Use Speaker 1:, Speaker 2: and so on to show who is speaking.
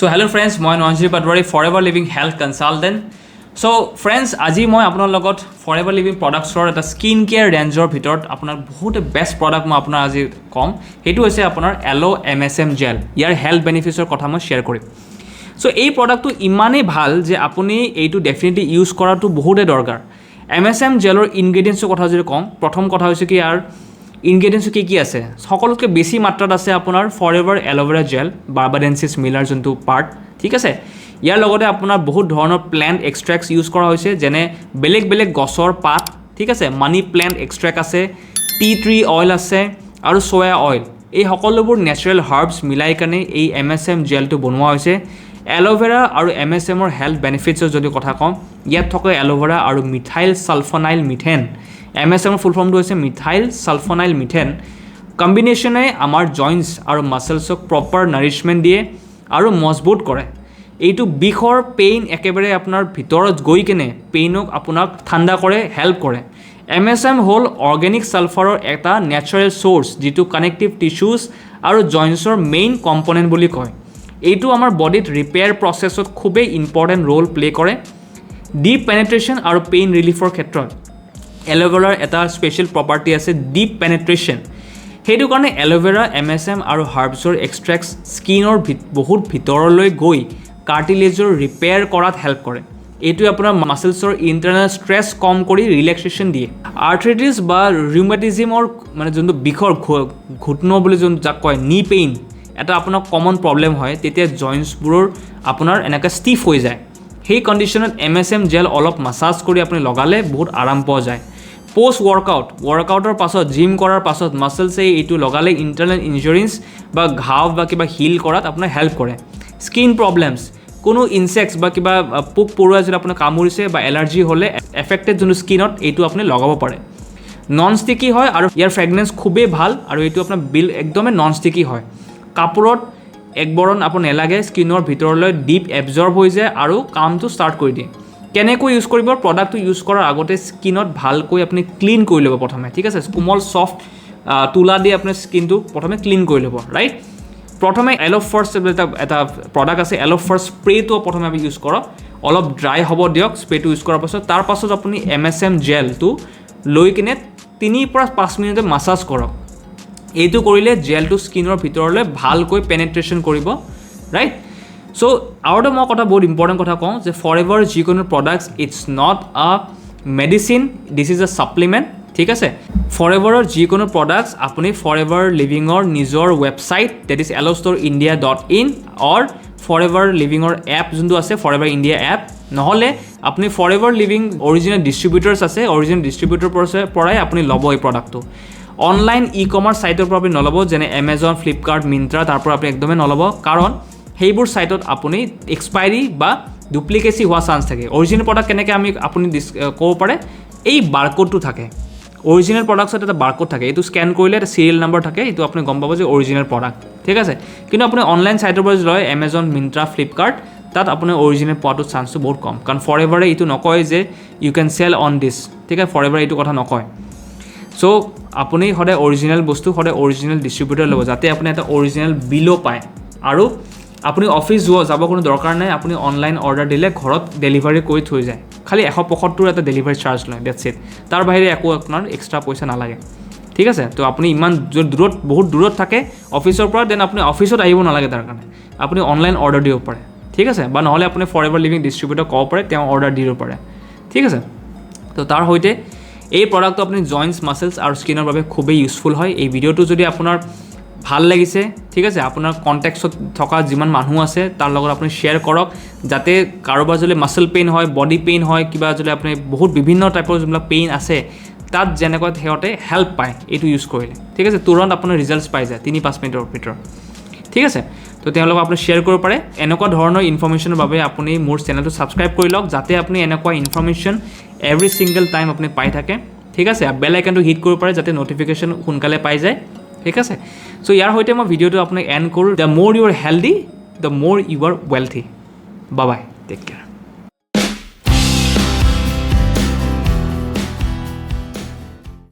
Speaker 1: So hello friends, মই Nanjiv Patowary Forever Living health consultant. So friends, আজি মই আপোনাৰ লগত ফৰএভাৰ লিভিং প্ৰডাক্টছৰ এটা স্কিন কেয়াৰ ৰেঞ্জৰ ভিতৰত আপোনাৰ বহুত বেষ্ট প্ৰডাক্ট মই আপোনাৰ আজি কম। সেইটো হৈছে আপোনাৰ এলো MSM জেল। ইয়াৰ হেল্থ বেনিফিটছৰ কথা মই শ্বেয়াৰ কৰিম। সো এই প্ৰডাক্টটো ইমানেই ভাল যে আপুনি এইটো ডেফিনেটলি ইউজ কৰাটো বহুতে দৰকাৰ। MSM জেলৰ ইনগ্ৰেডিয়েণ্টছৰ কথা যদি কওঁ, প্ৰথম কথা হৈছে কি ইয়াৰ ইনগ্ৰেডিয়েণ্টছ কি আছে। সকলোতকৈ বেছি মাত্ৰাত আছে আপোনাৰ ফৰএভাৰ এল'ভেৰা জেল, বাৰ্বাডেন্সিছ মিলাৰ যোনটো পাৰ্ট, ঠিক আছে। ইয়াৰ লগতে আপোনাৰ বহুত ধৰণৰ প্লেণ্ট এক্সট্ৰেক্টছ ইউজ কৰা হৈছে, যেনে বেলেগ বেলেগ গছৰ পাত, ঠিক আছে, মানি প্লেণ্ট এক্সট্ৰেক্ট আছে, টি ট্ৰী অইল আছে আৰু চয়া অইল। এই সকলোবোৰ নেচাৰেল হাৰ্বছ মিলাই কেনে এই MSM জেলটো বনোৱা হৈছে। এল'ভেৰা আৰু MSMৰ হেল্থ বেনিফিটছৰ যদি কথা কওঁ, ইয়াত থকা এল'ভেৰা আৰু মিথাইল ছালফনাইল মিথেন, MSMৰ ফুল ফৰ্মটো হৈছে মিথাইল ছালফনাইল মিথেন, কম্বিনেশ্যনে আমাৰ জইণ্টছ আৰু মাছলছক প্ৰপাৰ নাৰিছমেণ্ট দিয়ে আৰু মজবুত কৰে। এইটো বিষৰ পেইন একেবাৰে আপোনাৰ ভিতৰত গৈ কেনে পেইনক আপোনাক ঠাণ্ডা কৰে, হেল্প কৰে। MSM হ'ল অৰ্গেনিক ছালফাৰৰ এটা নেচাৰেল চ'ৰ্চ, যিটো কানেক্টিভ টিছুজ আৰু জইণ্টছৰ মেইন কম্পনেণ্ট বুলি কয়। এইটো আমাৰ বডিত ৰিপেয়াৰ প্ৰচেছত খুবেই ইম্পৰ্টেণ্ট ৰোল প্লে কৰে। ডিপ পেনেট্ৰেশ্যন আৰু পেইন ৰিলিফৰ ক্ষেত্ৰত এল'ভেৰাৰ এটা স্পেচিয়েল প্ৰপাৰ্টি আছে, ডিপ পেনেট্ৰেশ্যন। সেইটো কাৰণে এল'ভেৰা, MSM আৰু হাৰ্বছৰ এক্সট্ৰেক্টছ স্কিনৰ বহুত ভিতৰলৈ গৈ কাৰ্টিলেজৰ ৰিপেয়াৰ কৰাত হেল্প কৰে। এইটোৱে আপোনাৰ মাছলছৰ ইণ্টাৰনেল ষ্ট্ৰেছ কম কৰি ৰিলেক্সেশ্যন দিয়ে। আৰ্থ্ৰাইটিছ বা ৰিউমেটিজিমৰ মানে যোনটো বিষৰ ঘুটন বুলি যোনটো যাক কয়, নি পেইন এটা আপোনাৰ কমন প্ৰব্লেম হয়, তেতিয়া জইণ্টছবোৰৰ আপোনাৰ এনেকৈ ষ্টিফ হৈ যায়। সেই কণ্ডিশ্যনত MSM জেল অলপ মাছাজ কৰি আপুনি লগালে বহুত আৰাম পোৱা যায়। পোষ্ট ৱৰ্কআউটৰ পাছত, জিম কৰাৰ পাছত মাছলছে এইটো লগালে ইণ্টাৰনেল ইনজুৰিজ বা ঘাও বা কিবা হিল কৰাত আপোনাৰ হেল্প কৰে। স্কিন প্ৰব্লেমছ, কোনো ইনচেক্টছ বা কিবা পোক পৰুৱা যদি আপোনাৰ কামুৰিছে বা এলাৰ্জি হ'লে এফেক্টেড যোনটো স্কিনত এইটো আপুনি লগাব পাৰে। নন ষ্টিকি হয় আৰু ইয়াৰ ফ্ৰেগনেন্স খুবেই ভাল, আৰু এইটো আপোনাৰ একদমেই নন ষ্টিকি হয়। কাপোৰত একবৰণ আপোনাৰ নেলাগে, স্কিনৰ ভিতৰলৈ ডিপ এবজৰ্ব হৈ যায় আৰু কামটো ষ্টাৰ্ট কৰি দিয়ে। কেনেকৈ ইউজ কৰিব? প্ৰডাক্টটো ইউজ কৰাৰ আগতে স্কিনত ভালকৈ আপুনি ক্লিন কৰি ল'ব প্ৰথমে, ঠিক আছে। কোমল ছফ্ট তুলা দি আপুনি স্কিনটো প্ৰথমে ক্লিন কৰি ল'ব, ৰাইট। প্ৰথমে এলো ফাৰ্ষ্ট এটা প্ৰডাক্ট আছে, এলো ফাৰ্ষ্ট স্প্ৰেটো প্ৰথমে আপুনি ইউজ কৰক। অলপ ড্ৰাই হ'ব দিয়ক স্প্ৰেটো ইউজ কৰাৰ পাছত। তাৰপাছত আপুনি MSM জেলটো লৈ কিনে 3 পৰা 5 মিনিটতে মাছাজ কৰক। এইটো কৰিলে জেলটো স্কিনৰ ভিতৰলৈ ভালকৈ পেনেট্ৰেশ্যন কৰিব, ৰাইট। চ' আৰু এটা মই কথা বহুত ইম্পৰ্টেণ্ট কথা কওঁ যে ফৰএভাৰ যিকোনো products it's not a medicine, this is a supplement, ঠিক আছে। ফৰএভাৰৰ যিকোনো প্ৰডাক্টছ আপুনি ফৰএভাৰ লিভিঙৰ নিজৰ website, that is alostore.india.in or Forever লিভিঙৰ এপ যোনটো আছে, ফৰএভাৰ ইণ্ডিয়া এপ, নহ'লে আপুনি ফৰএভাৰ লিভিং অৰিজিনেল ডিষ্ট্ৰিবিউটাৰ্ছ আছে, অৰিজিনেল ডিষ্ট্ৰিবিউটৰ পৰাই আপুনি ল'ব এই প্ৰডাক্টটো। অনলাইন ই-কমাৰ্চ ছাইটৰ পৰা আপুনি নল'ব, যেনে এমেজন, ফ্লিপকাৰ্ট, মিন্ত্ৰা, তাৰ পৰা আপুনি একদমেই নল'ব, কাৰণ সেইবোৰ ছাইটত আপুনি এক্সপাইৰী বা ডুপ্লিকেচি হোৱা চান্স থাকে। অৰিজিনেল প্ৰডাক্ট কেনেকৈ আপুনি ক'ব পাৰে, এই বাৰক'ডটো থাকে। অৰিজিনেল প্ৰডাক্টছত এটা বাৰক'ড থাকে, এইটো স্কেন কৰিলে এটা চিৰিয়েল নম্বৰ থাকে, এইটো আপুনি গম পাব যে অৰিজিনেল প্ৰডাক্ট, ঠিক আছে। কিন্তু আপুনি অনলাইন ছাইটৰ পৰা যদি লয়, এমেজন, মিন্ত্ৰা, ফ্লিপকাৰ্ট, তাত আপোনাৰ অৰিজিনেল পোৱাটো চান্সটো বহুত কম, কাৰণ ফৰএভাৰে এইটো নকয় যে ইউ কেন চেল অন দিছ, ঠিক আছে। ফৰএভাৰে এইটো কথা নকয়। চ' আপুনি সদায় অৰিজিনেল বস্তু, সদায় অৰিজিনেল ডিষ্ট্ৰিবিউটাৰ ল'ব, যাতে আপুনি এটা অৰিজিনেল বিলো পায়। আৰু আপুনি অফিচ যাব কোনো দৰকাৰ নাই, আপুনি অনলাইন অৰ্ডাৰ দিলে ঘৰত ডেলিভাৰী কৰি থৈ যায়। খালি 175 এটা ডেলিভাৰী চাৰ্জ লয়, ডেটছ ইট। তাৰ বাহিৰে একো আপোনাৰ এক্সট্ৰা পইচা নালাগে, ঠিক আছে। তো আপুনি ইমান দূৰত, বহুত দূৰত থাকে অফিচৰ পৰা, দেন আপুনি অফিচত আহিব নালাগে, তাৰ কাৰণে আপুনি অনলাইন অৰ্ডাৰ দিব পাৰে, ঠিক আছে। বা নহ'লে আপুনি ফৰএভাৰ লিভিং ডিষ্ট্ৰিবিউটৰ ক'ব পাৰে, তেওঁ অৰ্ডাৰ দিব পাৰে, ঠিক আছে। তো তাৰ সৈতে এই প্ৰডাক্টটো আপুনি জইণ্টছ, মাছলছ আৰু স্কিনৰ বাবে খুবেই ইউজফুল হয়। এই ভিডিঅ'টো যদি আপোনাৰ ভাল লাগিছে, ঠিক আছে, আপোনাৰ কণ্টেক্টছত থকা যিমান মানুহ আছে তাৰ লগত আপুনি শ্বেয়াৰ কৰক, যাতে কাৰোবাৰ যদি মাছল পেইন হয়, বডি পেইন হয়, কিবা যদি আপুনি বহুত বিভিন্ন টাইপৰ যোনবিলাক পেইন আছে, তাত যেনেকৈ সিহঁতে হেল্প পায় এইটো ইউজ কৰিলে, ঠিক আছে। তুৰন্ত আপোনাৰ ৰিজাল্টছ পাই যায় 3-5 মিনিটৰ ভিতৰত, ঠিক আছে। তো তেওঁলোকক আপুনি শ্বেয়াৰ কৰিব পাৰে। এনেকুৱা ধৰণৰ ইনফৰ্মেশ্যনৰ বাবে আপুনি মোৰ চেনেলটো ছাবস্ক্ৰাইব কৰি লওক, যাতে আপুনি এনেকুৱা ইনফৰ্মেশ্যন এভৰি ছিংগল টাইম আপুনি পাই থাকে, ঠিক আছে। বেল আইকনটো হিট কৰিব পাৰে, যাতে নটিফিকেশ্যন সোনকালে পাই যায়, ঠিক আছে। চ' ইয়াৰ সৈতে মই ভিডিঅ'টো আপোনাক এণ্ড কৰোঁ। The more you are healthy, the more you are wealthy. Bye bye, take care.